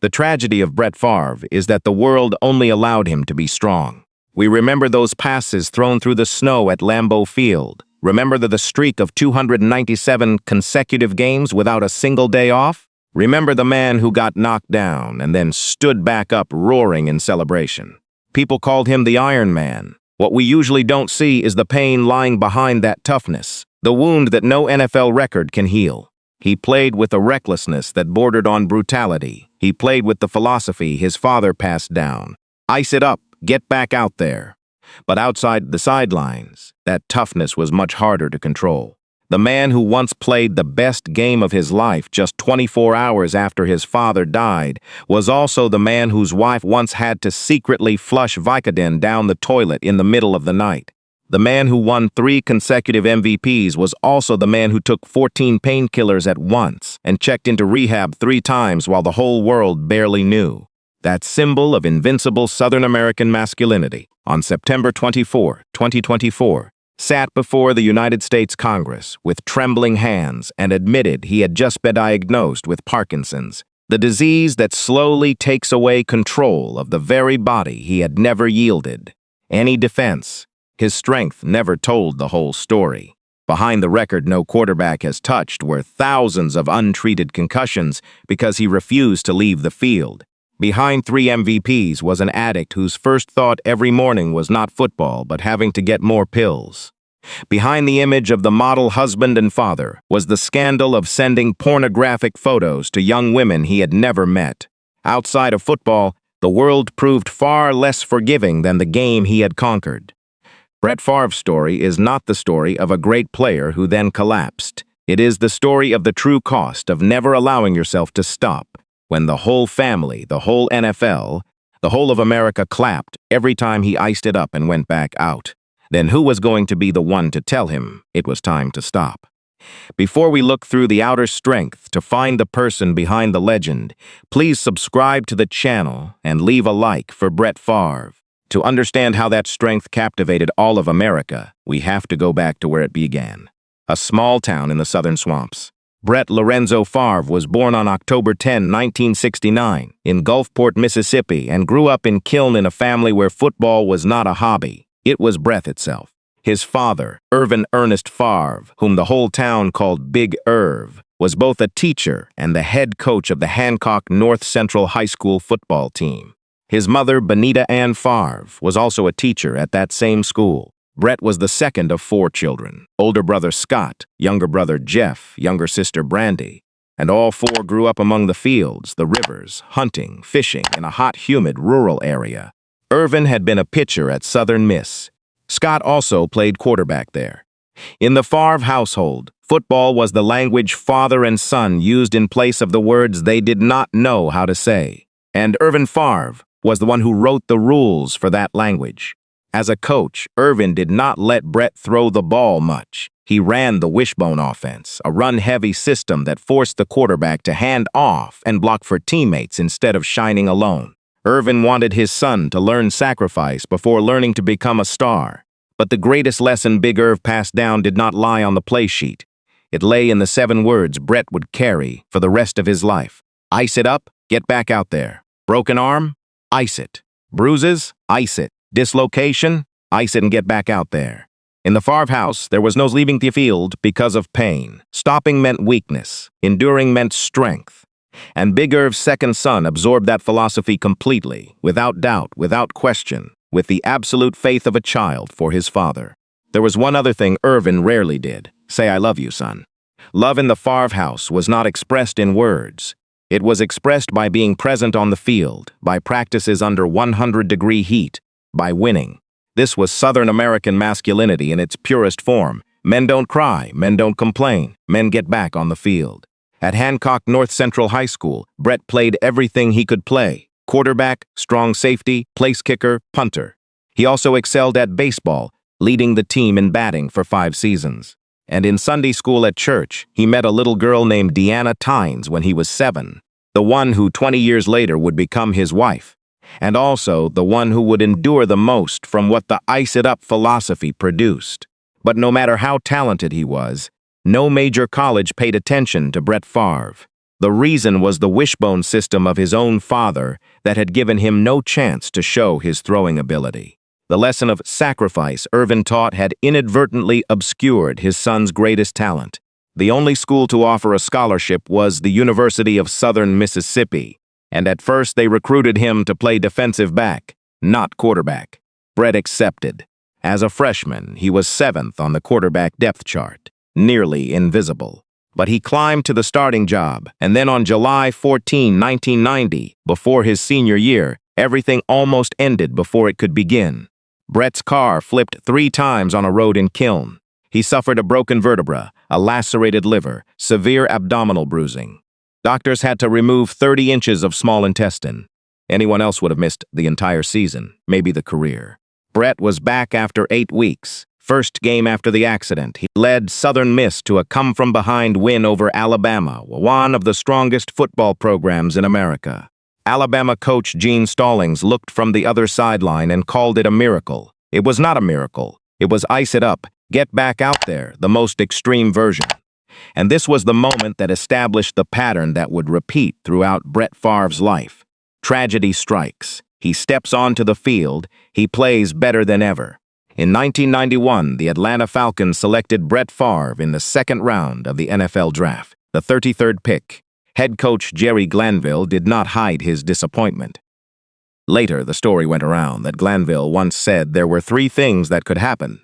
The tragedy of Brett Favre is that the world only allowed him to be strong. We remember those passes thrown through the snow at Lambeau Field. Remember the streak of 297 consecutive games without a single day off? Remember the man who got knocked down and then stood back up roaring in celebration. People called him the Iron Man. What we usually don't see is the pain lying behind that toughness, the wound that no NFL record can heal. He played with a recklessness that bordered on brutality. He played with the philosophy his father passed down. Ice it up, get back out there. But outside the sidelines, that toughness was much harder to control. The man who once played the best game of his life just 24 hours after his father died was also the man whose wife once had to secretly flush Vicodin down the toilet in the middle of the night. The man who won 3 consecutive MVPs was also the man who took 14 painkillers at once and checked into rehab 3 times while the whole world barely knew. That symbol of invincible Southern American masculinity, on September 24, 2024, sat before the United States Congress with trembling hands and admitted he had just been diagnosed with Parkinson's, the disease that slowly takes away control of the very body he had never yielded. Any defense, his strength never told the whole story. Behind the record no quarterback has touched were thousands of untreated concussions because he refused to leave the field. Behind 3 MVPs was an addict whose first thought every morning was not football but having to get more pills. Behind the image of the model husband and father was the scandal of sending pornographic photos to young women he had never met. Outside of football, the world proved far less forgiving than the game he had conquered. Brett Favre's story is not the story of a great player who then collapsed. It is the story of the true cost of never allowing yourself to stop. When the whole family, the whole NFL, the whole of America clapped every time he iced it up and went back out, then who was going to be the one to tell him it was time to stop? Before we look through the outer strength to find the person behind the legend, please subscribe to the channel and leave a like for Brett Favre. To understand how that strength captivated all of America, we have to go back to where it began. A small town in the southern swamps. Brett Lorenzo Favre was born on October 10, 1969, in Gulfport, Mississippi, and grew up in Kiln in a family where football was not a hobby. It was breath itself. His father, Irvin Ernest Favre, whom the whole town called Big Irv, was both a teacher and the head coach of the Hancock North Central High School football team. His mother, Benita Ann Favre, was also a teacher at that same school. Brett was the second of 4 children, older brother Scott, younger brother Jeff, younger sister Brandy, and all 4 grew up among the fields, the rivers, hunting, fishing in a hot, humid rural area. Irvin had been a pitcher at Southern Miss. Scott also played quarterback there. In the Favre household, football was the language father and son used in place of the words they did not know how to say. And Irvin Favre was the one who wrote the rules for that language. As a coach, Irvin did not let Brett throw the ball much. He ran the wishbone offense, a run-heavy system that forced the quarterback to hand off and block for teammates instead of shining alone. Irvin wanted his son to learn sacrifice before learning to become a star. But the greatest lesson Big Irv passed down did not lie on the play sheet. It lay in the 7 words Brett would carry for the rest of his life. Ice it up, get back out there. Broken arm? Ice it. Bruises? Ice it. Dislocation? Ice it and get back out there. In the Favre house, there was no leaving the field because of pain. Stopping meant weakness. Enduring meant strength. And Big Irv's second son absorbed that philosophy completely, without doubt, without question, with the absolute faith of a child for his father. There was one other thing Irvin rarely did. Say, "I love you, son." Love in the Favre house was not expressed in words. It was expressed by being present on the field, by practices under 100-degree heat, by winning. This was Southern American masculinity in its purest form. Men don't cry, men don't complain, men get back on the field. At Hancock North Central High School, Brett played everything he could play: quarterback, strong safety, place kicker, punter. He also excelled at baseball, leading the team in batting for 5 seasons. And in Sunday school at church, he met a little girl named Deanna when he was 7, the one who 20 years later would become his wife, and also the one who would endure the most from what the ice-it-up philosophy produced. But no matter how talented he was, no major college paid attention to Brett Favre. The reason was the wishbone system of his own father that had given him no chance to show his throwing ability. The lesson of sacrifice Irvin taught had inadvertently obscured his son's greatest talent. The only school to offer a scholarship was the University of Southern Mississippi, and at first they recruited him to play defensive back, not quarterback. Brett accepted. As a freshman, he was 7th on the quarterback depth chart, nearly invisible. But he climbed to the starting job, and then on July 14, 1990, before his senior year, everything almost ended before it could begin. Brett's car flipped 3 times on a road in Kiln. He suffered a broken vertebra, a lacerated liver, severe abdominal bruising. Doctors had to remove 30 inches of small intestine. Anyone else would have missed the entire season, maybe the career. Brett was back after 8 weeks. First game after the accident, he led Southern Miss to a come-from-behind win over Alabama, one of the strongest football programs in America. Alabama coach Gene Stallings looked from the other sideline and called it a miracle. It was not a miracle. It was ice it up, get back out there, the most extreme version. And this was the moment that established the pattern that would repeat throughout Brett Favre's life. Tragedy strikes. He steps onto the field. He plays better than ever. In 1991, the Atlanta Falcons selected Brett Favre in the 2nd round of the NFL Draft, the 33rd pick. Head coach Jerry Glanville did not hide his disappointment. Later, the story went around that Glanville once said there were 3 things that could happen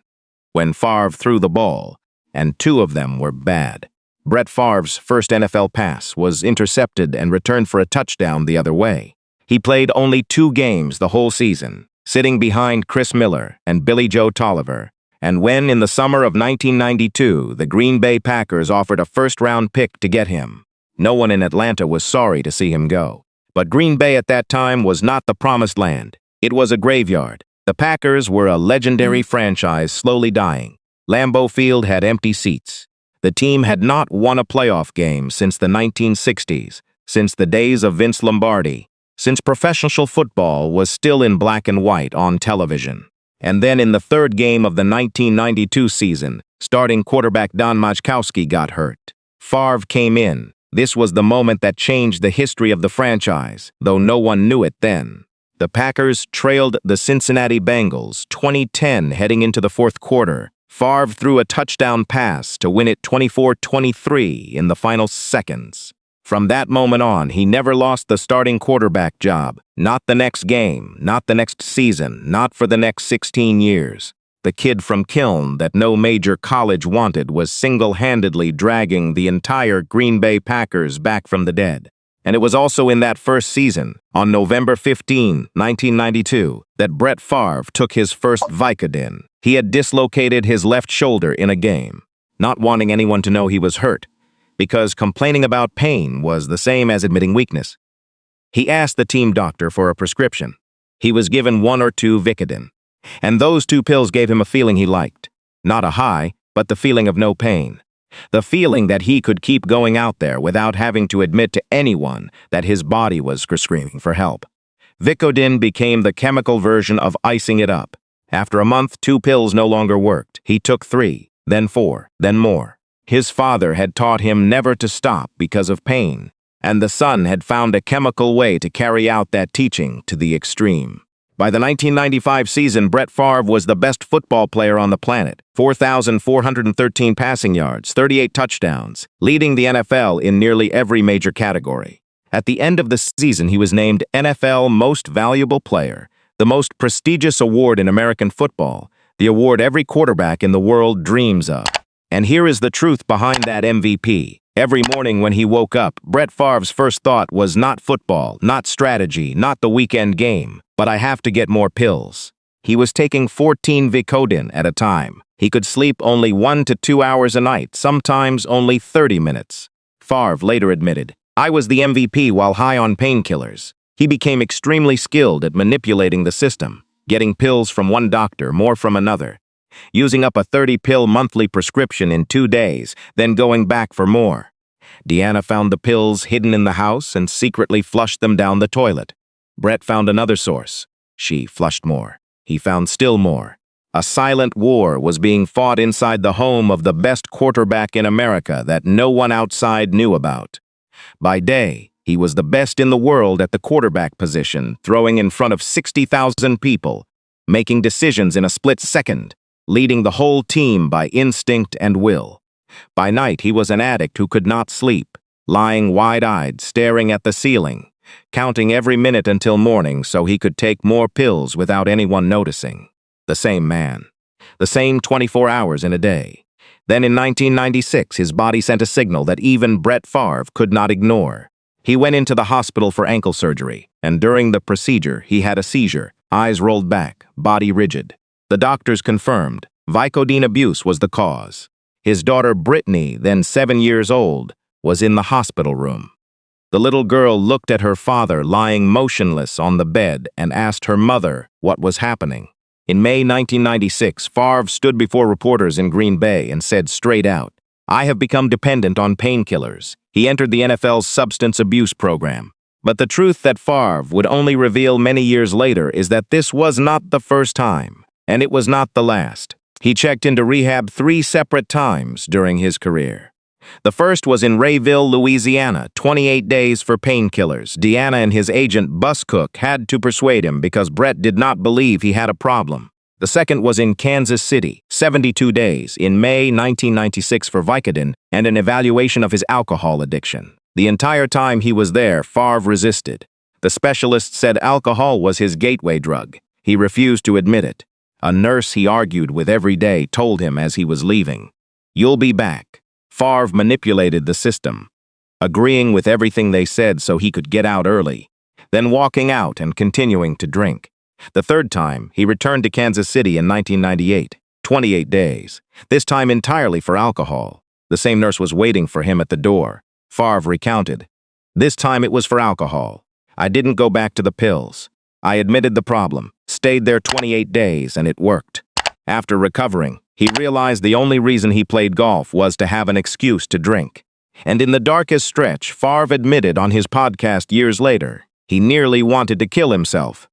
when Favre threw the ball, and 2 of them were bad. Brett Favre's first NFL pass was intercepted and returned for a touchdown the other way. He played only 2 games the whole season, sitting behind Chris Miller and Billy Joe Tolliver, and when in the summer of 1992 the Green Bay Packers offered a first-round pick to get him, no one in Atlanta was sorry to see him go. But Green Bay at that time was not the promised land. It was a graveyard. The Packers were a legendary franchise slowly dying. Lambeau Field had empty seats. The team had not won a playoff game since the 1960s, since the days of Vince Lombardi, since professional football was still in black and white on television. And then in the 3rd game of the 1992 season, starting quarterback Don Majkowski got hurt. Favre came in. This was the moment that changed the history of the franchise, though no one knew it then. The Packers trailed the Cincinnati Bengals 20-10 heading into the 4th quarter. Favre threw a touchdown pass to win it 24-23 in the final seconds. From that moment on, he never lost the starting quarterback job. Not the next game, not the next season, not for the next 16 years. The kid from Kiln that no major college wanted was single-handedly dragging the entire Green Bay Packers back from the dead. And it was also in that first season, on November 15, 1992, that Brett Favre took his first Vicodin. He had dislocated his left shoulder in a game, not wanting anyone to know he was hurt, because complaining about pain was the same as admitting weakness. He asked the team doctor for a prescription. He was given 1 or 2 Vicodin, and those 2 pills gave him a feeling he liked. Not a high, but the feeling of no pain. The feeling that he could keep going out there without having to admit to anyone that his body was screaming for help. Vicodin became the chemical version of icing it up. After a month, 2 pills no longer worked. He took 3, then 4, then more. His father had taught him never to stop because of pain, and the son had found a chemical way to carry out that teaching to the extreme. By the 1995 season, Brett Favre was the best football player on the planet. 4,413 passing yards, 38 touchdowns, leading the NFL in nearly every major category. At the end of the season, he was named NFL Most Valuable Player, the most prestigious award in American football, the award every quarterback in the world dreams of. And here is the truth behind that MVP. Every morning when he woke up, Brett Favre's first thought was not football, not strategy, not the weekend game, but I have to get more pills. He was taking 14 Vicodin at a time. He could sleep only 1 to 2 hours a night, sometimes only 30 minutes. Favre later admitted, "I was the MVP while high on painkillers." He became extremely skilled at manipulating the system, getting pills from one doctor, more from another, using up a 30-pill monthly prescription in 2 days, then going back for more. Deanna found the pills hidden in the house and secretly flushed them down the toilet. Brett found another source. She flushed more. He found still more. A silent war was being fought inside the home of the best quarterback in America that no one outside knew about. By day, he was the best in the world at the quarterback position, throwing in front of 60,000 people, making decisions in a split second, leading the whole team by instinct and will. By night, he was an addict who could not sleep, lying wide-eyed, staring at the ceiling, counting every minute until morning so he could take more pills without anyone noticing. The same man. The same 24 hours in a day. Then in 1996, his body sent a signal that even Brett Favre could not ignore. He went into the hospital for ankle surgery, and during the procedure, he had a seizure, eyes rolled back, body rigid. The doctors confirmed Vicodin abuse was the cause. His daughter Brittany, then 7 years old, was in the hospital room. The little girl looked at her father lying motionless on the bed and asked her mother what was happening. In May 1996, Favre stood before reporters in Green Bay and said straight out, "I have become dependent on painkillers." He entered the NFL's substance abuse program. But the truth that Favre would only reveal many years later is that this was not the first time, and it was not the last. He checked into rehab 3 separate times during his career. The first was in Rayville, Louisiana, 28 days for painkillers. Deanna and his agent, Bus Cook, had to persuade him because Brett did not believe he had a problem. The second was in Kansas City, 72 days, in May 1996 for Vicodin and an evaluation of his alcohol addiction. The entire time he was there, Favre resisted. The specialist said alcohol was his gateway drug. He refused to admit it. A nurse he argued with every day told him as he was leaving, "You'll be back." Favre manipulated the system, agreeing with everything they said so he could get out early, then walking out and continuing to drink. The third time, he returned to Kansas City in 1998, 28 days, this time entirely for alcohol. The same nurse was waiting for him at the door. Favre recounted, "This time it was for alcohol. I didn't go back to the pills. I admitted the problem, stayed there 28 days, and it worked." After recovering, he realized the only reason he played golf was to have an excuse to drink. And in the darkest stretch, Favre admitted on his podcast years later, he nearly wanted to kill himself.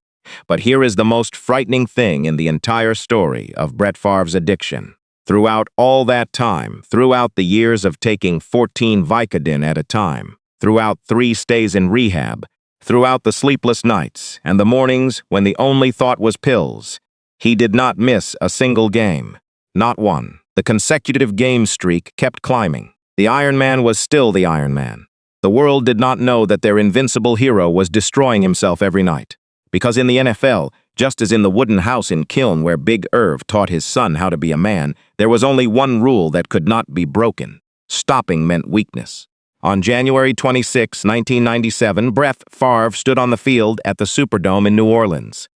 But here is the most frightening thing in the entire story of Brett Favre's addiction. Throughout all that time, throughout the years of taking 14 Vicodin at a time, throughout 3 stays in rehab, throughout the sleepless nights and the mornings when the only thought was pills, he did not miss a single game. Not one. The consecutive game streak kept climbing. The Iron Man was still the Iron Man. The world did not know that their invincible hero was destroying himself every night. Because in the NFL, just as in the wooden house in Kiln where Big Irv taught his son how to be a man, there was only one rule that could not be broken. Stopping meant weakness. On January 26, 1997, Brett Favre stood on the field at the Superdome in New Orleans.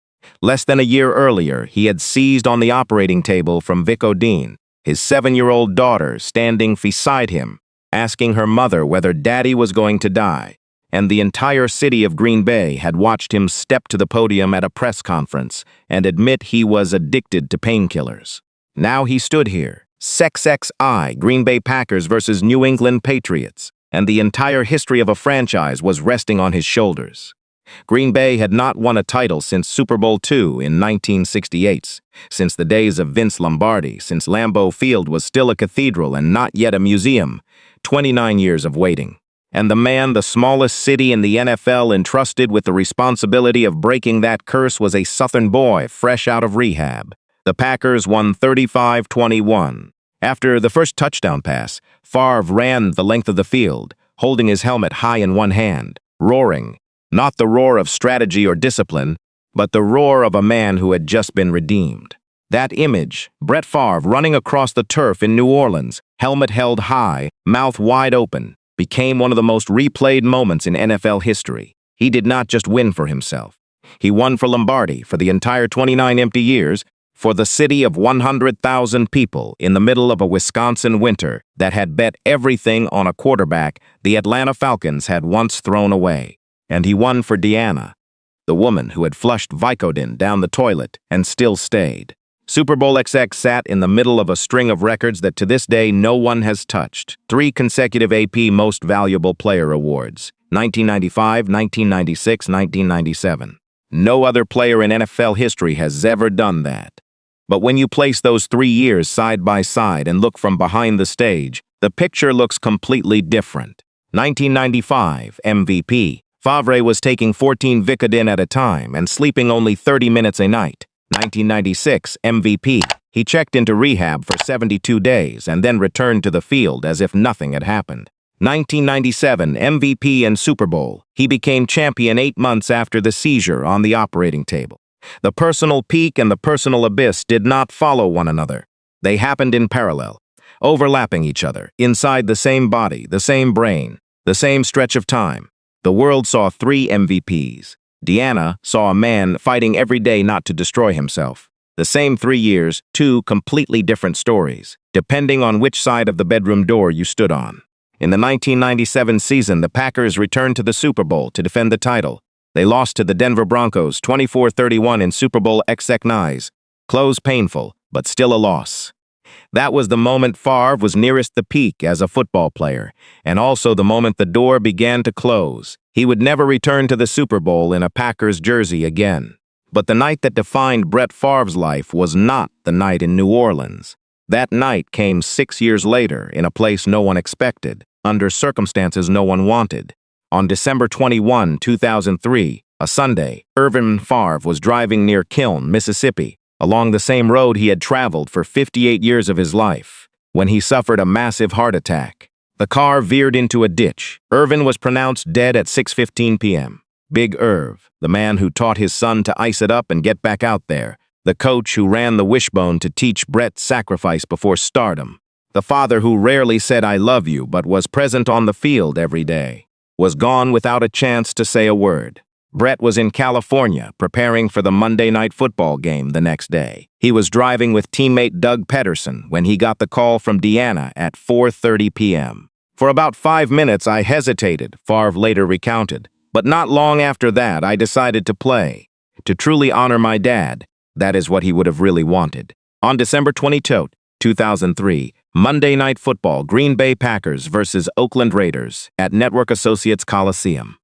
Less than a year earlier, he had seized on the operating table from Vicodin, his 7-year-old daughter standing beside him, asking her mother whether Daddy was going to die, and the entire city of Green Bay had watched him step to the podium at a press conference and admit he was addicted to painkillers. Now he stood here, XXI, Green Bay Packers versus New England Patriots, and the entire history of a franchise was resting on his shoulders. Green Bay had not won a title since Super Bowl II in 1968, since the days of Vince Lombardi, since Lambeau Field was still a cathedral and not yet a museum. 29 years of waiting. And the man the smallest city in the NFL entrusted with the responsibility of breaking that curse was a Southern boy fresh out of rehab. The Packers won 35-21. After the first touchdown pass, Favre ran the length of the field, holding his helmet high in one hand, roaring. Not the roar of strategy or discipline, but the roar of a man who had just been redeemed. That image, Brett Favre running across the turf in New Orleans, helmet held high, mouth wide open, became one of the most replayed moments in NFL history. He did not just win for himself. He won for Lombardi for the entire 29 empty years, for the city of 100,000 people in the middle of a Wisconsin winter that had bet everything on a quarterback the Atlanta Falcons had once thrown away. And he won for Deanna, the woman who had flushed Vicodin down the toilet and still stayed. Super Bowl XX sat in the middle of a string of records that to this day no one has touched. 3 consecutive AP Most Valuable Player awards, 1995, 1996, 1997. No other player in NFL history has ever done that. But when you place those 3 years side by side and look from behind the stage, the picture looks completely different. 1995 MVP. Favre was taking 14 Vicodin at a time and sleeping only 30 minutes a night. 1996 MVP. He checked into rehab for 72 days and then returned to the field as if nothing had happened. 1997 MVP and Super Bowl. He became champion 8 months after the seizure on the operating table. The personal peak and the personal abyss did not follow one another. They happened in parallel, overlapping each other, inside the same body, the same brain, the same stretch of time. The world saw 3 MVPs. Deanna saw a man fighting every day not to destroy himself. The same 3 years, 2 completely different stories, depending on which side of the bedroom door you stood on. In the 1997 season, the Packers returned to the Super Bowl to defend the title. They lost to the Denver Broncos 24-31 in Super Bowl XXIX. Close painful, but still a loss. That was the moment Favre was nearest the peak as a football player, and also the moment the door began to close. He would never return to the Super Bowl in a Packers jersey again. But the night that defined Brett Favre's life was not the night in New Orleans. That night came 6 years later in a place no one expected, under circumstances no one wanted. On December 21, 2003, a Sunday, Irvin Favre was driving near Kiln, Mississippi, along the same road he had traveled for 58 years of his life, when he suffered a massive heart attack. The car veered into a ditch. Irvin was pronounced dead at 6:15 p.m. Big Irv, the man who taught his son to ice it up and get back out there, the coach who ran the wishbone to teach Brett sacrifice before stardom, the father who rarely said I love you but was present on the field every day, was gone without a chance to say a word. Brett was in California preparing for the Monday Night Football game the next day. He was driving with teammate Doug Pederson when he got the call from Deanna at 4:30 p.m. For about 5 minutes I hesitated, Favre later recounted. But not long after that I decided to play. To truly honor my dad, that is what he would have really wanted. On December 22, 2003, Monday Night Football, Green Bay Packers versus Oakland Raiders at Network Associates Coliseum.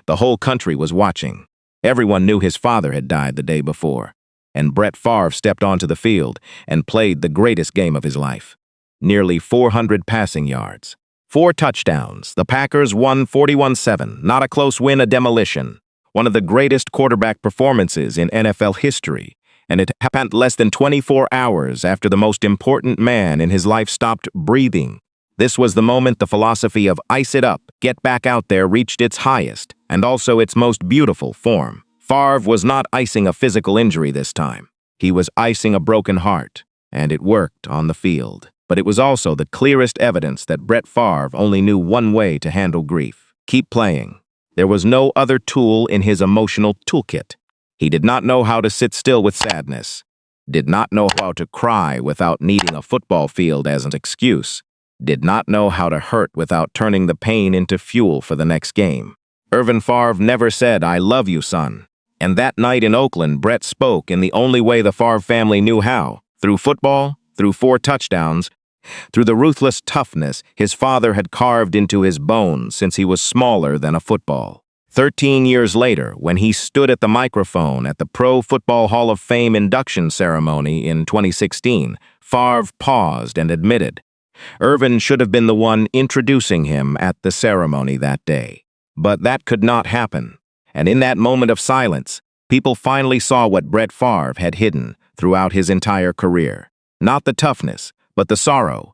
The whole country was watching. Everyone knew his father had died the day before, and Brett Favre stepped onto the field and played the greatest game of his life. Nearly 400 passing yards, 4 touchdowns. The Packers won 41-7, not a close win, a demolition. One of the greatest quarterback performances in NFL history, and it happened less than 24 hours after the most important man in his life stopped breathing. This was the moment the philosophy of ice it up, get back out there reached its highest, and also its most beautiful form. Favre was not icing a physical injury this time. He was icing a broken heart, and it worked on the field. But it was also the clearest evidence that Brett Favre only knew one way to handle grief: keep playing. There was no other tool in his emotional toolkit. He did not know how to sit still with sadness, did not know how to cry without needing a football field as an excuse, did not know how to hurt without turning the pain into fuel for the next game. Irvin Favre never said, "I love you, son." And that night in Oakland, Brett spoke in the only way the Favre family knew how: through football, through 4 touchdowns, through the ruthless toughness his father had carved into his bones since he was smaller than a football. 13 years later, when he stood at the microphone at the Pro Football Hall of Fame induction ceremony in 2016, Favre paused and admitted, Irvin should have been the one introducing him at the ceremony that day. But that could not happen. And in that moment of silence, people finally saw what Brett Favre had hidden throughout his entire career. Not the toughness, but the sorrow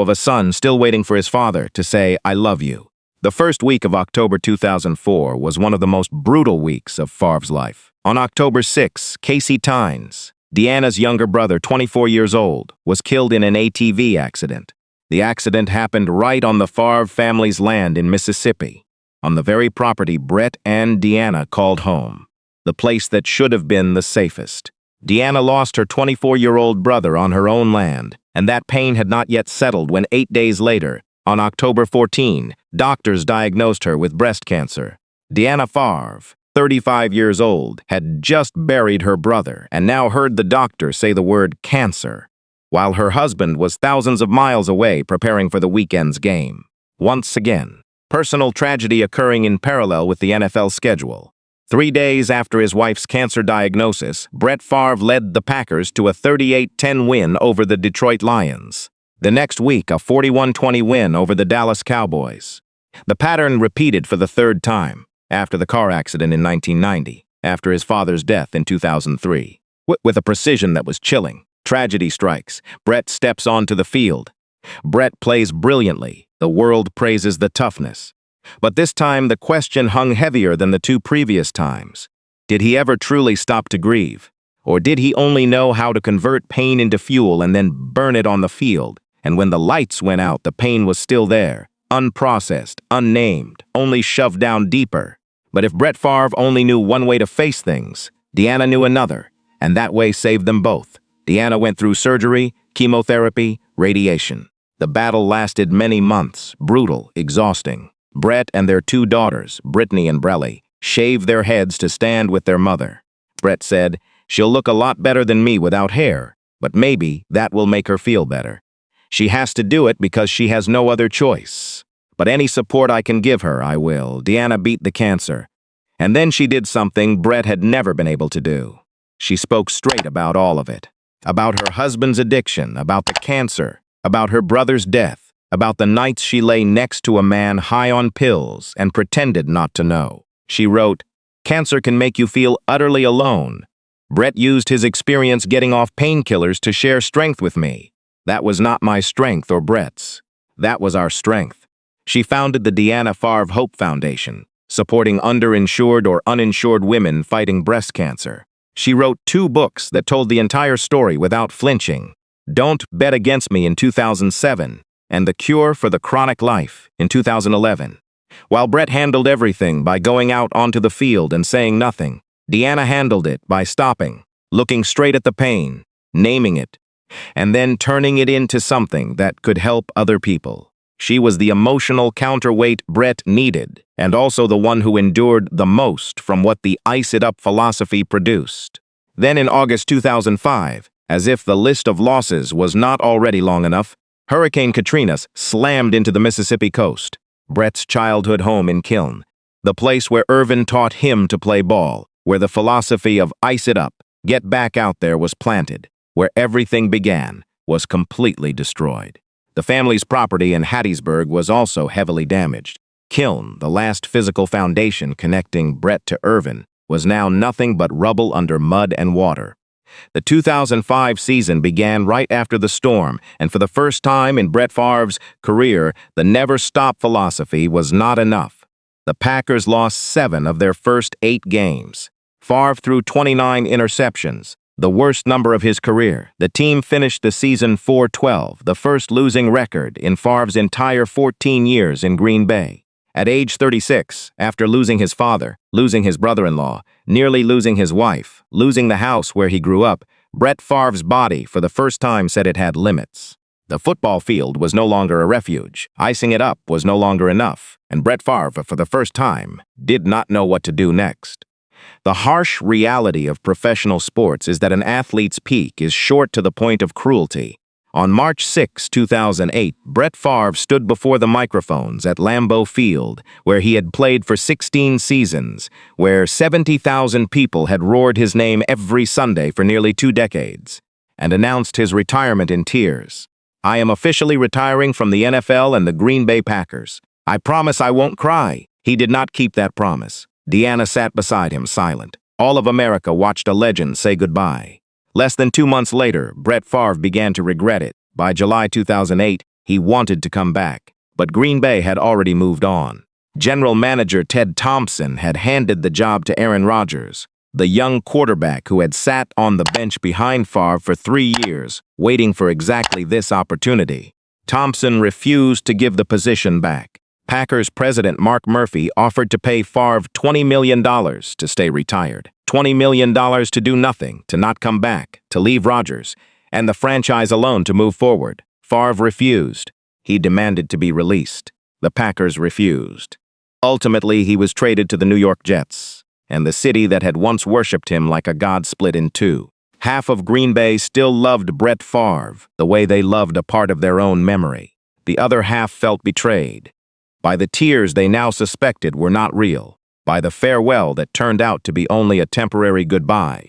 of a son still waiting for his father to say, "I love you." The first week of October 2004 was one of the most brutal weeks of Favre's life. On October 6, Casey Tynes, Deanna's younger brother, 24 years old, was killed in an ATV accident. The accident happened right on the Favre family's land in Mississippi, on the very property Brett and Deanna called home, the place that should have been the safest. Deanna lost her 24-year-old brother on her own land, and that pain had not yet settled when 8 days later, on October 14, doctors diagnosed her with breast cancer. Deanna Favre, 35 years old, had just buried her brother and now heard the doctor say the word cancer, while her husband was thousands of miles away preparing for the weekend's game. Once again, personal tragedy occurring in parallel with the NFL schedule. 3 days after his wife's cancer diagnosis, Brett Favre led the Packers to a 38-10 win over the Detroit Lions. The next week, a 41-20 win over the Dallas Cowboys. The pattern repeated for the third time, after the car accident in 1990, after his father's death in 2003. With a precision that was chilling, tragedy strikes. Brett steps onto the field. Brett plays brilliantly. The world praises the toughness. But this time, the question hung heavier than the two previous times. Did he ever truly stop to grieve? Or did he only know how to convert pain into fuel and then burn it on the field? And when the lights went out, the pain was still there, unprocessed, unnamed, only shoved down deeper. But if Brett Favre only knew one way to face things, Deanna knew another, and that way saved them both. Deanna went through surgery, chemotherapy, radiation. The battle lasted many months, brutal, exhausting. Brett and their two daughters, Brittany and Brelly, shaved their heads to stand with their mother. Brett said, "She'll look a lot better than me without hair, but maybe that will make her feel better. She has to do it because she has no other choice. But any support I can give her, I will." Deanna beat the cancer. And then she did something Brett had never been able to do. She spoke straight about all of it. About her husband's addiction, about the cancer, about her brother's death, about the nights she lay next to a man high on pills and pretended not to know. She wrote, "Cancer can make you feel utterly alone. Brett used his experience getting off painkillers to share strength with me. That was not my strength or Brett's. That was our strength." She founded the Deanna Favre Hope Foundation, supporting underinsured or uninsured women fighting breast cancer. She wrote 2 books that told the entire story without flinching: Don't Bet Against Me in 2007 and The Cure for the Chronic Life in 2011. While Brett handled everything by going out onto the field and saying nothing, Deanna handled it by stopping, looking straight at the pain, naming it, and then turning it into something that could help other people. She was the emotional counterweight Brett needed, and also the one who endured the most from what the ice-it-up philosophy produced. Then in August 2005, as if the list of losses was not already long enough, Hurricane Katrina slammed into the Mississippi coast, Brett's childhood home in Kiln, the place where Irvin taught him to play ball, where the philosophy of ice it up, get back out there was planted, where everything began, was completely destroyed. The family's property in Hattiesburg was also heavily damaged. Kiln, the last physical foundation connecting Brett to Irvin, was now nothing but rubble under mud and water. The 2005 season began right after the storm, and for the first time in Brett Favre's career, the never-stop philosophy was not enough. The Packers lost 7 of their first 8 games. Favre threw 29 interceptions, the worst number of his career. The team finished the season 4-12, the first losing record in Favre's entire 14 years in Green Bay. At age 36, after losing his father, losing his brother-in-law, nearly losing his wife, losing the house where he grew up, Brett Favre's body for the first time said it had limits. The football field was no longer a refuge. Icing it up was no longer enough, and Brett Favre, for the first time, did not know what to do next. The harsh reality of professional sports is that an athlete's peak is short to the point of cruelty. On March 6, 2008, Brett Favre stood before the microphones at Lambeau Field, where he had played for 16 seasons, where 70,000 people had roared his name every Sunday for nearly 2 decades, and announced his retirement in tears. "I am officially retiring from the NFL and the Green Bay Packers. I promise I won't cry." He did not keep that promise. Deanna sat beside him, silent. All of America watched a legend say goodbye. Less than 2 months later, Brett Favre began to regret it. By July 2008, he wanted to come back, but Green Bay had already moved on. General manager Ted Thompson had handed the job to Aaron Rodgers, the young quarterback who had sat on the bench behind Favre for 3 years, waiting for exactly this opportunity. Thompson refused to give the position back. Packers president Mark Murphy offered to pay Favre $20 million to stay retired, $20 million to do nothing, to not come back, to leave Rodgers, and the franchise alone to move forward. Favre refused. He demanded to be released. The Packers refused. Ultimately, he was traded to the New York Jets, and the city that had once worshipped him like a god split in two. Half of Green Bay still loved Brett Favre the way they loved a part of their own memory. The other half felt betrayed by the tears they now suspected were not real, by the farewell that turned out to be only a temporary goodbye,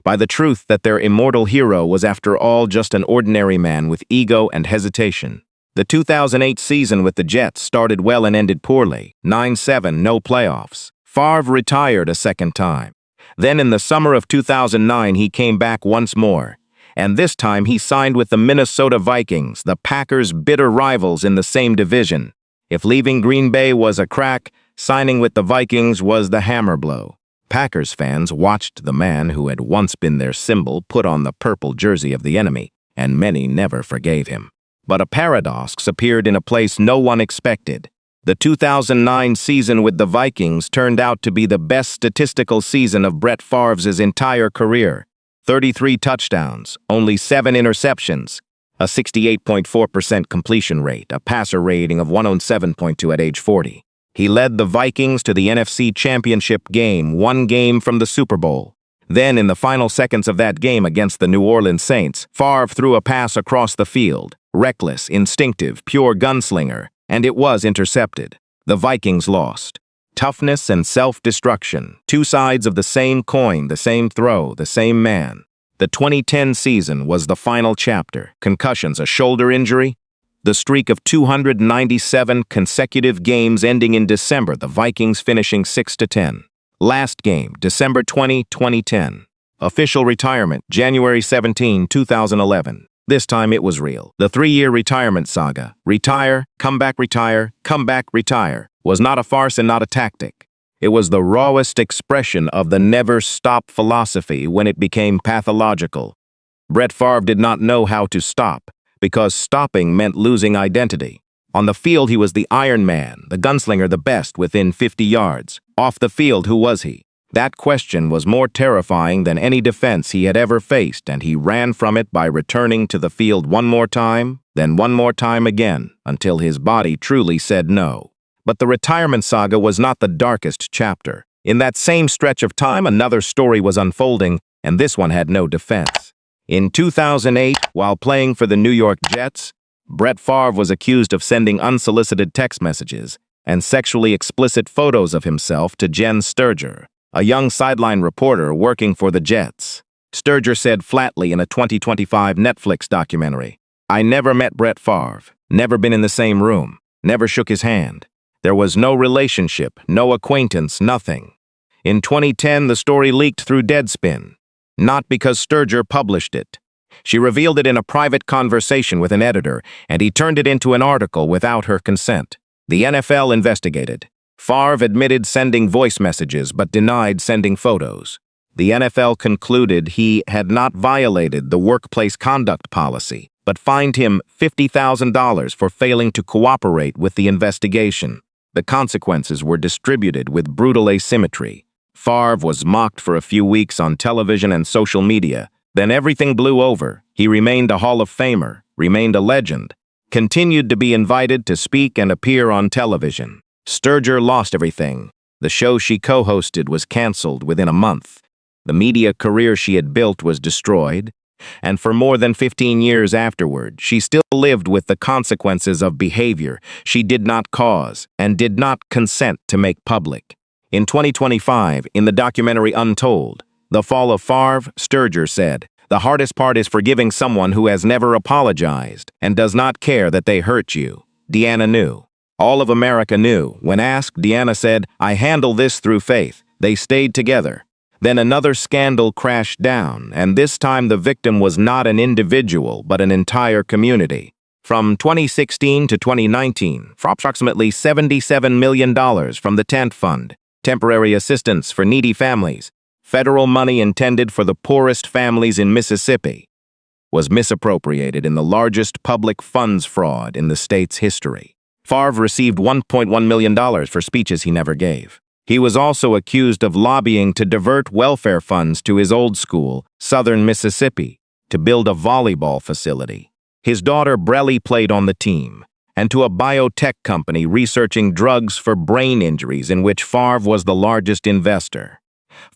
by the truth that their immortal hero was after all just an ordinary man with ego and hesitation. The 2008 season with the Jets started well and ended poorly. 9-7, no playoffs. Favre retired a second time. Then in the summer of 2009, he came back once more. And this time he signed with the Minnesota Vikings, the Packers' bitter rivals in the same division. If leaving Green Bay was a crack, signing with the Vikings was the hammer blow. Packers fans watched the man who had once been their symbol put on the purple jersey of the enemy, and many never forgave him. But a paradox appeared in a place no one expected. The 2009 season with the Vikings turned out to be the best statistical season of Brett Favre's entire career. 33 touchdowns, only 7 interceptions, a 68.4% completion rate, a passer rating of 107.2 at age 40. He led the Vikings to the NFC Championship game, 1 game from the Super Bowl. Then, in the final seconds of that game against the New Orleans Saints, Favre threw a pass across the field. Reckless, instinctive, pure gunslinger, and it was intercepted. The Vikings lost. Toughness and self-destruction, 2 sides of the same coin, the same throw, the same man. The 2010 season was the final chapter. Concussions, a shoulder injury. The streak of 297 consecutive games ending in December, the Vikings finishing 6-10. Last game, December 20, 2010. Official retirement, January 17, 2011. This time it was real. The 3-year retirement saga, retire, come back, retire, was not a farce and not a tactic. It was the rawest expression of the never stop philosophy when it became pathological. Brett Favre did not know how to stop, because stopping meant losing identity. On the field, he was the Iron Man, the gunslinger, the best within 50 yards. Off the field, who was he? That question was more terrifying than any defense he had ever faced, and he ran from it by returning to the field one more time, then one more time again, until his body truly said no. But the retirement saga was not the darkest chapter. In that same stretch of time, another story was unfolding, and this one had no defense. In 2008, while playing for the New York Jets, Brett Favre was accused of sending unsolicited text messages and sexually explicit photos of himself to Jen Sturger, a young sideline reporter working for the Jets. Sturger said flatly in a 2025 Netflix documentary, "I never met Brett Favre, never been in the same room, never shook his hand. There was no relationship, no acquaintance, nothing." In 2010, the story leaked through Deadspin, not because Sturger published it. She revealed it in a private conversation with an editor, and he turned it into an article without her consent. The NFL investigated. Favre admitted sending voice messages but denied sending photos. The NFL concluded he had not violated the workplace conduct policy, but fined him $50,000 for failing to cooperate with the investigation. The consequences were distributed with brutal asymmetry. Favre was mocked for a few weeks on television and social media. Then everything blew over. He remained a Hall of Famer, remained a legend, continued to be invited to speak and appear on television. Sturger lost everything. The show she co-hosted was canceled within a month. The media career she had built was destroyed, and for more than 15 years afterward, she still lived with the consequences of behavior she did not cause and did not consent to make public. In 2025, in the documentary Untold, The Fall of Favre, Sturger said, "The hardest part is forgiving someone who has never apologized and does not care that they hurt you." Deanna knew. All of America knew. When asked, Deanna said, "I handle this through faith." They stayed together. Then another scandal crashed down, and this time the victim was not an individual, but an entire community. From 2016 to 2019, for approximately $77 million from the Tent Fund, temporary assistance for needy families, federal money intended for the poorest families in Mississippi, was misappropriated in the largest public funds fraud in the state's history. Favre received $1.1 million for speeches he never gave. He was also accused of lobbying to divert welfare funds to his old school, Southern Mississippi, to build a volleyball facility. His daughter Brelly played on the team, and to a biotech company researching drugs for brain injuries in which Favre was the largest investor.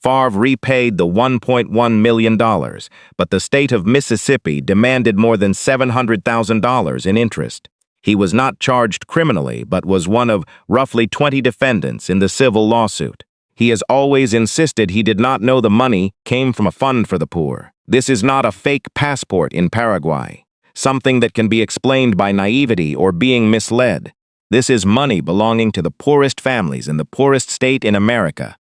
Favre repaid the $1.1 million, but the state of Mississippi demanded more than $700,000 in interest. He was not charged criminally, but was one of roughly 20 defendants in the civil lawsuit. He has always insisted he did not know the money came from a fund for the poor. This is not a fake passport in Paraguay. something that can be explained by naivety or being misled. This is money belonging to the poorest families in the poorest state in America.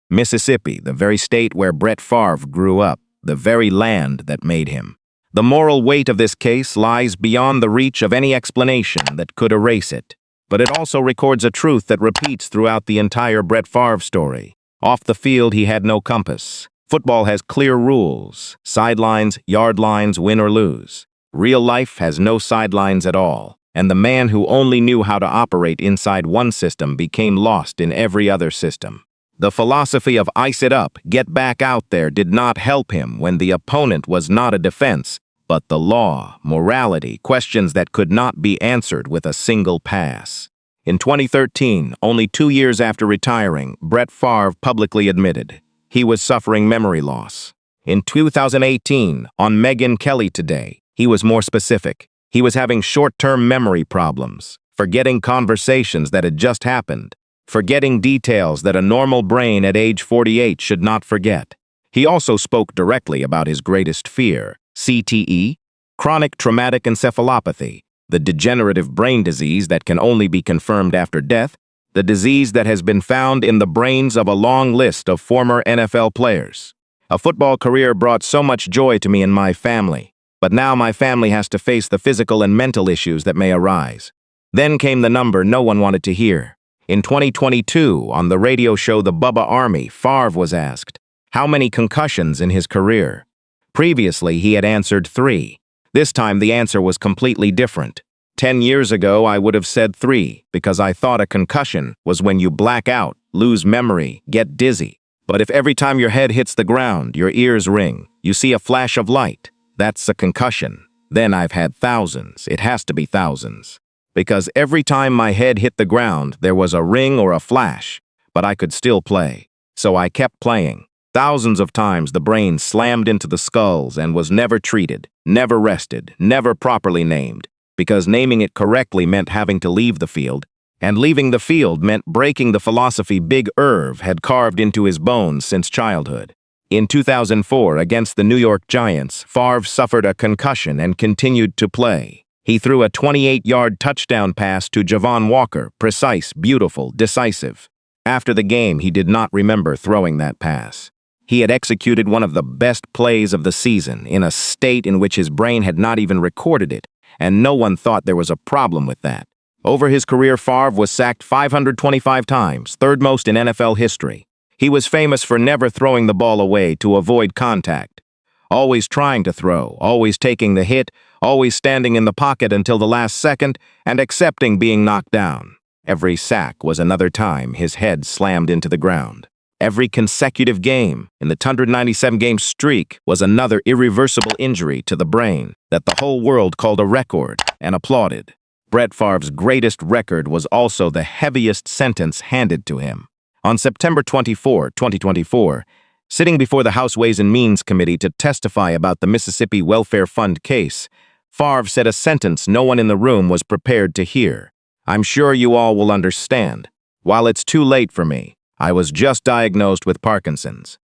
Mississippi, the very state where Brett Favre grew up, the very land that made him. The moral weight of this case lies beyond the reach of any explanation that could erase it. But it also records a truth that repeats throughout the entire Brett Favre story. Off the field, he had no compass. Football has clear rules: sidelines, yard lines, win or lose. Real life has no sidelines at all, and the man who only knew how to operate inside one system became lost in every other system. The philosophy of ice it up, get back out there did not help him when the opponent was not a defense, but the law, morality, questions that could not be answered with a single pass. In 2013, only 2 years after retiring, Brett Favre publicly admitted he was suffering memory loss. In 2018, on Megyn Kelly Today, he was more specific. He was having short-term memory problems, forgetting conversations that had just happened, forgetting details that a normal brain at age 48 should not forget. He also spoke directly about his greatest fear: CTE, chronic traumatic encephalopathy, the degenerative brain disease that can only be confirmed after death, the disease that has been found in the brains of a long list of former NFL players. A football career brought so much joy to me and my family, but now my family has to face the physical and mental issues that may arise. Then came the number no one wanted to hear. In 2022, on the radio show The Bubba Army, Favre was asked how many concussions in his career. Previously, he had answered 3. This time, the answer was completely different. 10 years ago, I would have said 3, because I thought a concussion was when you black out, lose memory, get dizzy. But if every time your head hits the ground, your ears ring, you see a flash of light, that's a concussion. Then I've had thousands. It has to be thousands. Because every time my head hit the ground, there was a ring or a flash, but I could still play. So I kept playing. Thousands of times the brain slammed into the skulls and was never treated, never rested, never properly named, because naming it correctly meant having to leave the field, and leaving the field meant breaking the philosophy Big Irv had carved into his bones since childhood. In 2004, against the New York Giants, Favre suffered a concussion and continued to play. He threw a 28-yard touchdown pass to Javon Walker, precise, beautiful, decisive. After the game, he did not remember throwing that pass. He had executed one of the best plays of the season in a state in which his brain had not even recorded it, and no one thought there was a problem with that. Over his career, Favre was sacked 525 times, third most in NFL history. He was famous for never throwing the ball away to avoid contact. Always trying to throw, always taking the hit, always standing in the pocket until the last second, and accepting being knocked down. Every sack was another time his head slammed into the ground. Every consecutive game in the 197-game streak was another irreversible injury to the brain that the whole world called a record and applauded. Brett Favre's greatest record was also the heaviest sentence handed to him. On September 24, 2024, sitting before the House Ways and Means Committee to testify about the Mississippi Welfare Fund case, Favre said a sentence no one in the room was prepared to hear. "I'm sure you all will understand. While it's too late for me, I was just diagnosed with Parkinson's.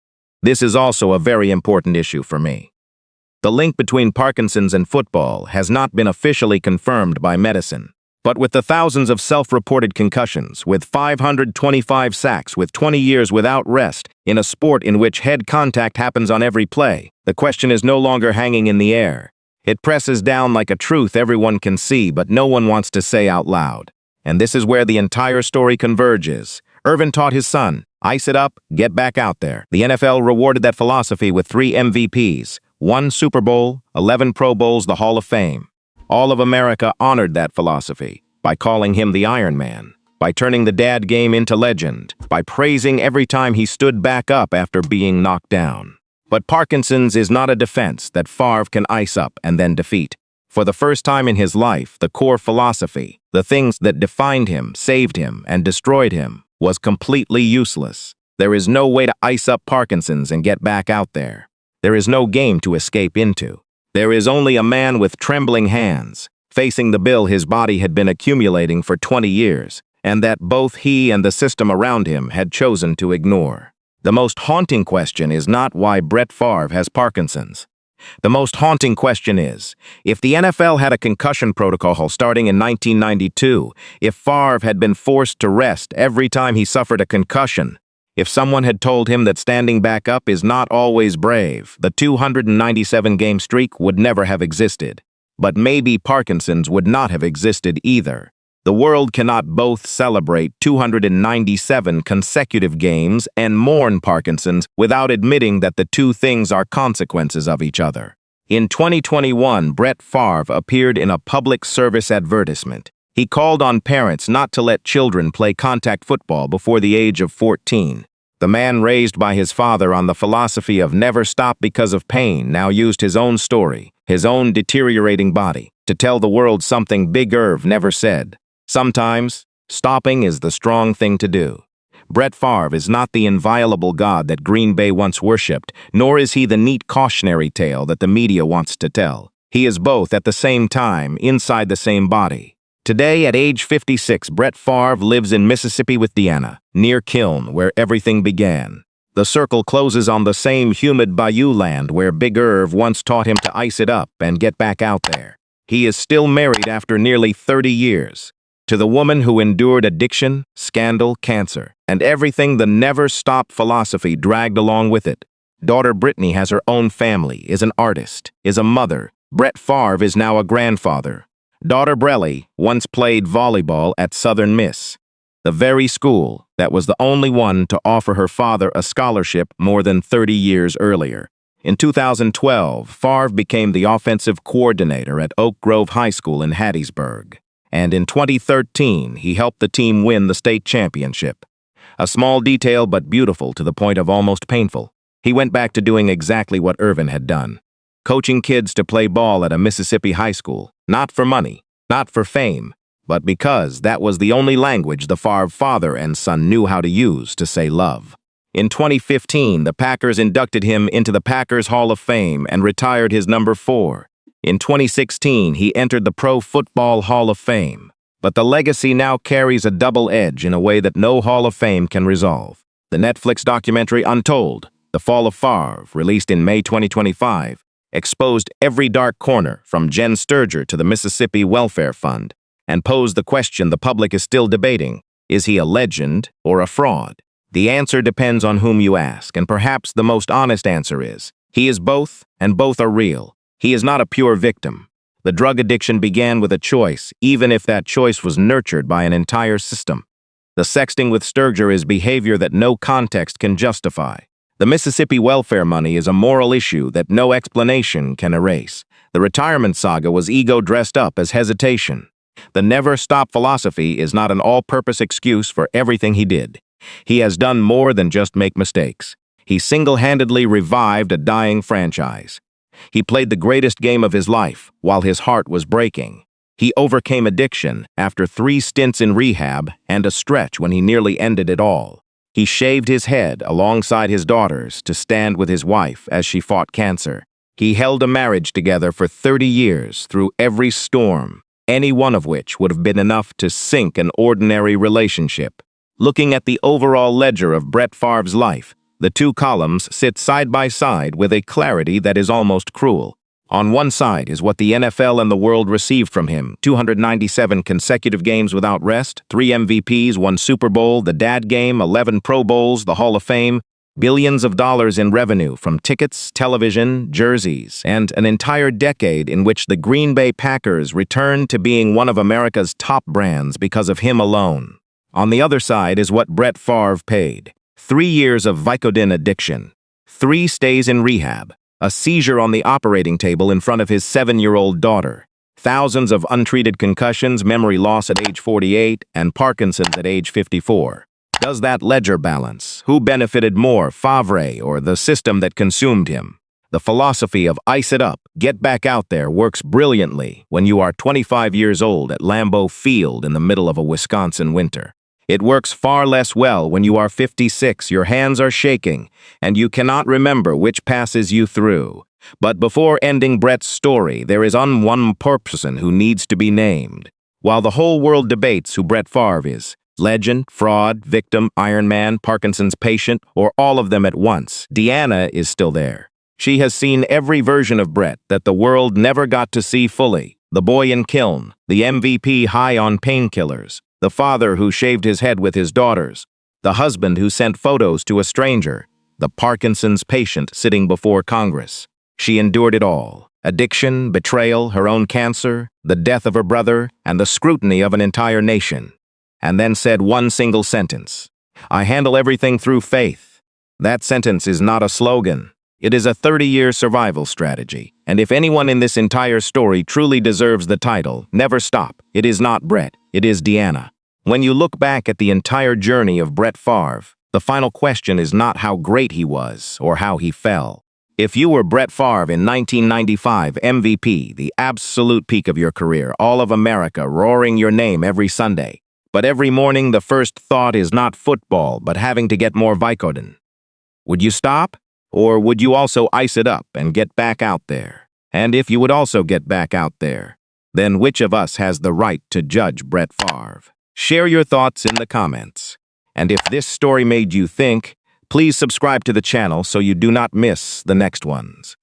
This is also a very important issue for me." The link between Parkinson's and football has not been officially confirmed by medicine. But with the thousands of self-reported concussions, with 525 sacks, with 20 years without rest, in a sport in which head contact happens on every play, the question is no longer hanging in the air. It presses down like a truth everyone can see, but no one wants to say out loud. And this is where the entire story converges. Irvin taught his son, ice it up, get back out there. The NFL rewarded that philosophy with 3 MVPs, 1 Super Bowl, 11 Pro Bowls, the Hall of Fame. All of America honored that philosophy by calling him the Iron Man, by turning the dad game into legend, by praising every time he stood back up after being knocked down. But Parkinson's is not a defense that Favre can ice up and then defeat. For the first time in his life, the core philosophy, the things that defined him, saved him, and destroyed him, was completely useless. There is no way to ice up Parkinson's and get back out there. There is no game to escape into. There is only a man with trembling hands, facing the bill his body had been accumulating for 20 years, and that both he and the system around him had chosen to ignore. The most haunting question is not why Brett Favre has Parkinson's. The most haunting question is, if the NFL had a concussion protocol starting in 1992, if Favre had been forced to rest every time he suffered a concussion, if someone had told him that standing back up is not always brave, the 297-game streak would never have existed. But maybe Parkinson's would not have existed either. The world cannot both celebrate 297 consecutive games and mourn Parkinson's without admitting that the two things are consequences of each other. In 2021, Brett Favre appeared in a public service advertisement. He called on parents not to let children play contact football before the age of 14. The man raised by his father on the philosophy of never stop because of pain now used his own story, his own deteriorating body, to tell the world something Big Irv never said. Sometimes, stopping is the strong thing to do. Brett Favre is not the inviolable god that Green Bay once worshipped, nor is he the neat cautionary tale that the media wants to tell. He is both at the same time, inside the same body. Today, at age 56, Brett Favre lives in Mississippi with Deanna, near Kiln, where everything began. The circle closes on the same humid bayou land where Big Irv once taught him to ice it up and get back out there. He is still married after nearly 30 years. To the woman who endured addiction, scandal, cancer, and everything the never-stop philosophy dragged along with it. Daughter Brittany has her own family, is an artist, is a mother. Brett Favre is now a grandfather. Daughter Brelly once played volleyball at Southern Miss, the very school that was the only one to offer her father a scholarship more than 30 years earlier. In 2012, Favre became the offensive coordinator at Oak Grove High School in Hattiesburg. And in 2013, he helped the team win the state championship. A small detail but beautiful to the point of almost painful. He went back to doing exactly what Irvin had done. Coaching kids to play ball at a Mississippi high school, not for money, not for fame, but because that was the only language the Favre father and son knew how to use to say love. In 2015, the Packers inducted him into the Packers Hall of Fame and retired his number 4. In 2016, he entered the Pro Football Hall of Fame. But the legacy now carries a double edge in a way that no Hall of Fame can resolve. The Netflix documentary Untold, The Fall of Favre, released in May 2025, exposed every dark corner from Jen Sturger to the Mississippi Welfare Fund, and posed the question the public is still debating: is he a legend or a fraud? The answer depends on whom you ask, and perhaps the most honest answer is, he is both, and both are real. He is not a pure victim. The drug addiction began with a choice, even if that choice was nurtured by an entire system. The sexting with Sturger is behavior that no context can justify. The Mississippi welfare money is a moral issue that no explanation can erase. The retirement saga was ego dressed up as hesitation. The never-stop philosophy is not an all-purpose excuse for everything he did. He has done more than just make mistakes. He single-handedly revived a dying franchise. He played the greatest game of his life while his heart was breaking. He overcame addiction after 3 stints in rehab and a stretch when he nearly ended it all. He shaved his head alongside his daughters to stand with his wife as she fought cancer. He held a marriage together for 30 years through every storm, any one of which would have been enough to sink an ordinary relationship. Looking at the overall ledger of Brett Favre's life, the 2 columns sit side by side with a clarity that is almost cruel. On one side is what the NFL and the world received from him: 297 consecutive games without rest, 3 MVPs, 1 Super Bowl, the dad game, 11 Pro Bowls, the Hall of Fame, billions of dollars in revenue from tickets, television, jerseys, and an entire decade in which the Green Bay Packers returned to being one of America's top brands because of him alone. On the other side is what Brett Favre paid: 3 years of Vicodin addiction, 3 stays in rehab, a seizure on the operating table in front of his 7-year-old daughter, thousands of untreated concussions, memory loss at age 48, and Parkinson's at age 54. Does that ledger balance? Who benefited more, Favre or the system that consumed him? The philosophy of ice it up, get back out there works brilliantly when you are 25 years old at Lambeau Field in the middle of a Wisconsin winter. It works far less well when you are 56, your hands are shaking, and you cannot remember which passes you threw. But before ending Brett's story, there is one person who needs to be named. While the whole world debates who Brett Favre is, legend, fraud, victim, Iron Man, Parkinson's patient, or all of them at once, Deanna is still there. She has seen every version of Brett that the world never got to see fully. The boy in kiln, the MVP high on painkillers, the father who shaved his head with his daughters, the husband who sent photos to a stranger, the Parkinson's patient sitting before Congress. She endured it all. Addiction, betrayal, her own cancer, the death of her brother, and the scrutiny of an entire nation. And then said one single sentence: "I handle everything through faith." That sentence is not a slogan. It is a 30-year survival strategy. And if anyone in this entire story truly deserves the title, "Never Stop," it is not Brett, it is Deanna. When you look back at the entire journey of Brett Favre, the final question is not how great he was or how he fell. If you were Brett Favre in 1995, MVP, the absolute peak of your career, all of America roaring your name every Sunday, but every morning the first thought is not football, but having to get more Vicodin, would you stop? Or would you also ice it up and get back out there? And if you would also get back out there, then which of us has the right to judge Brett Favre? Share your thoughts in the comments. And if this story made you think, please subscribe to the channel so you do not miss the next ones.